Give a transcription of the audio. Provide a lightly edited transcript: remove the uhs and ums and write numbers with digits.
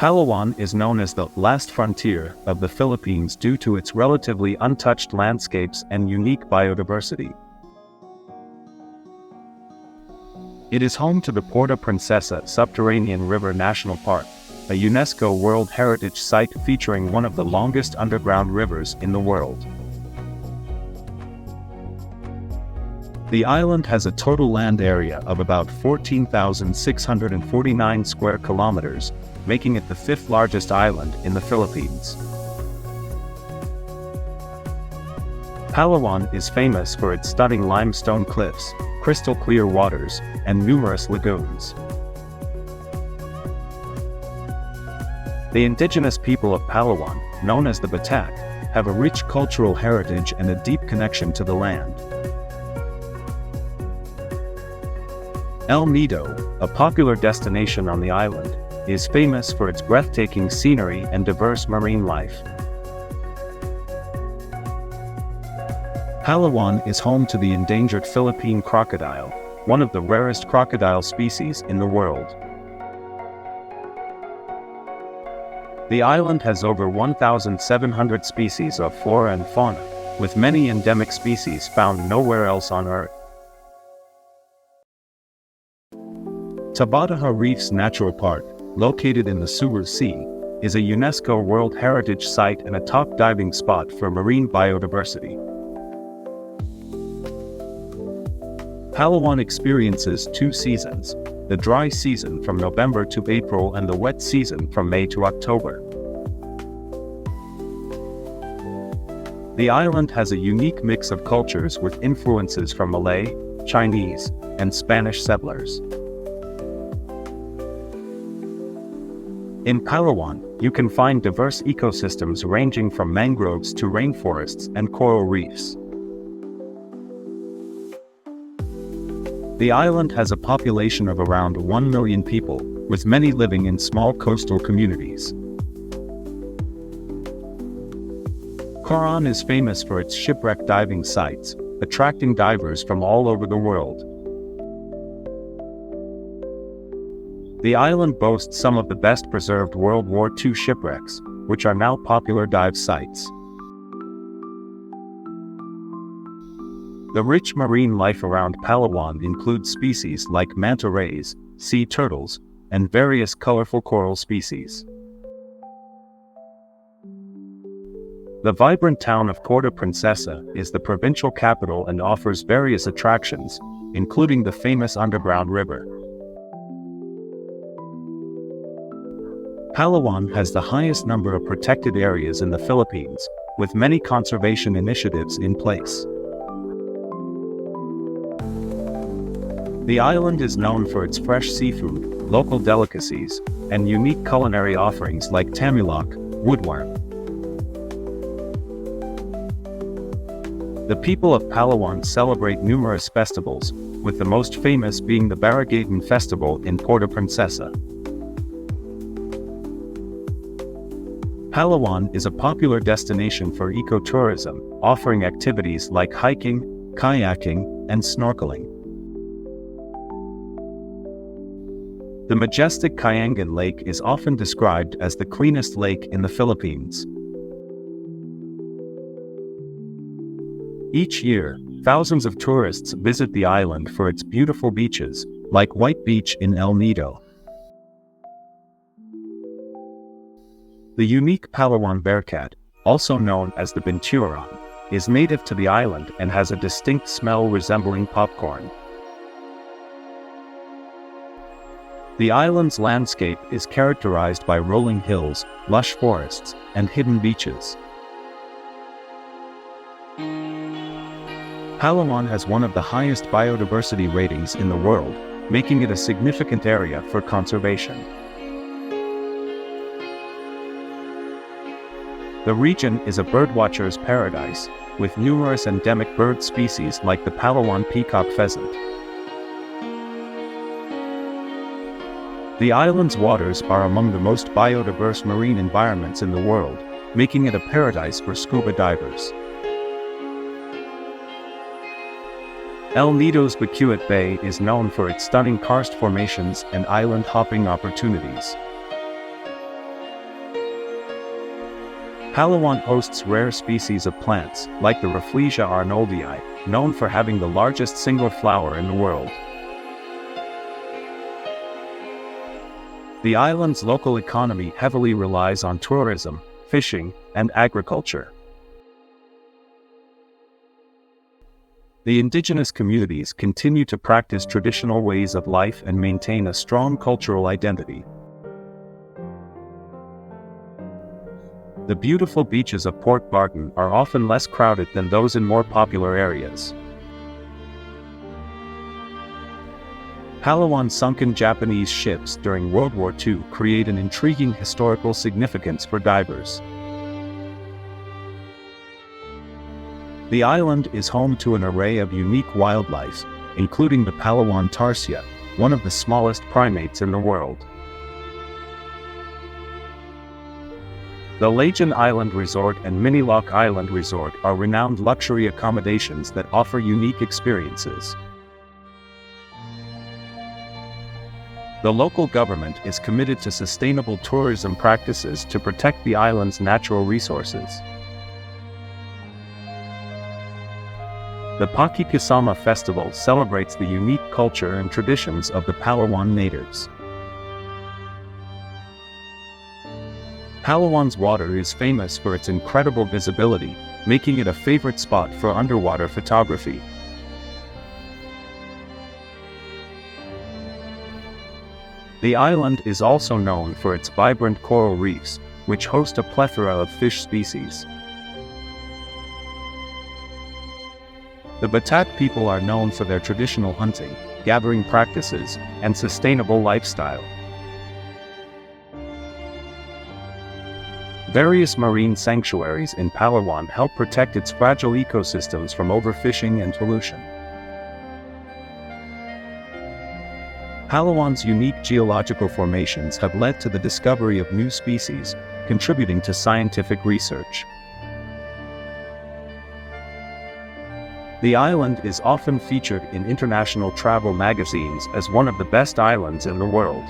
Palawan is known as the last frontier of the Philippines due to its relatively untouched landscapes and unique biodiversity. It is home to the Puerto Princesa Subterranean River National Park, a UNESCO World Heritage Site featuring one of the longest underground rivers in the world. The island has a total land area of about 14,649 square kilometers, making it the fifth largest island in the Philippines. Palawan is famous for its stunning limestone cliffs, crystal clear waters, and numerous lagoons. The indigenous people of Palawan, known as the Batak, have a rich cultural heritage and a deep connection to the land. El Nido, a popular destination on the island, is famous for its breathtaking scenery and diverse marine life. Palawan is home to the endangered Philippine crocodile, one of the rarest crocodile species in the world. The island has over 1,700 species of flora and fauna, with many endemic species found nowhere else on Earth. Tabataha Reefs Natural Park, located in the Sulu Sea, is a UNESCO World Heritage Site and a top diving spot for marine biodiversity. Palawan experiences two seasons, the dry season from November to April and the wet season from May to October. The island has a unique mix of cultures with influences from Malay, Chinese, and Spanish settlers. In Palawan, you can find diverse ecosystems ranging from mangroves to rainforests and coral reefs. The island has a population of around 1 million people, with many living in small coastal communities. Coron is famous for its shipwreck diving sites, attracting divers from all over the world. The island boasts some of the best preserved World War II shipwrecks, which are now popular dive sites. The rich marine life around Palawan includes species like manta rays, sea turtles, and various colorful coral species. The vibrant town of Puerto Princesa is the provincial capital and offers various attractions, including the famous underground river. Palawan has the highest number of protected areas in the Philippines, with many conservation initiatives in place. The island is known for its fresh seafood, local delicacies, and unique culinary offerings like tamilok, woodworm. The people of Palawan celebrate numerous festivals, with the most famous being the Barangay Festival in Puerto Princesa. Palawan is a popular destination for ecotourism, offering activities like hiking, kayaking, and snorkeling. The majestic Kayangan Lake is often described as the cleanest lake in the Philippines. Each year, thousands of tourists visit the island for its beautiful beaches, like White Beach in El Nido. The unique Palawan bearcat, also known as the binturon, is native to the island and has a distinct smell resembling popcorn. The island's landscape is characterized by rolling hills, lush forests, and hidden beaches. Palawan has one of the highest biodiversity ratings in the world, making it a significant area for conservation. The region is a birdwatcher's paradise, with numerous endemic bird species like the Palawan peacock pheasant. The island's waters are among the most biodiverse marine environments in the world, making it a paradise for scuba divers. El Nido's Bacuit Bay is known for its stunning karst formations and island hopping opportunities. Palawan hosts rare species of plants, like the Rafflesia arnoldii, known for having the largest single flower in the world. The island's local economy heavily relies on tourism, fishing, and agriculture. The indigenous communities continue to practice traditional ways of life and maintain a strong cultural identity. The beautiful beaches of Port Barton are often less crowded than those in more popular areas. Palawan's sunken Japanese ships during World War II create an intriguing historical significance for divers. The island is home to an array of unique wildlife, including the Palawan tarsier, one of the smallest primates in the world. The Lajan Island Resort and Miniloc Island Resort are renowned luxury accommodations that offer unique experiences. The local government is committed to sustainable tourism practices to protect the island's natural resources. The Pakikisama Festival celebrates the unique culture and traditions of the Palawan natives. Palawan's water is famous for its incredible visibility, making it a favorite spot for underwater photography. The island is also known for its vibrant coral reefs, which host a plethora of fish species. The Batak people are known for their traditional hunting, gathering practices, and sustainable lifestyle. Various marine sanctuaries in Palawan help protect its fragile ecosystems from overfishing and pollution. Palawan's unique geological formations have led to the discovery of new species, contributing to scientific research. The island is often featured in international travel magazines as one of the best islands in the world.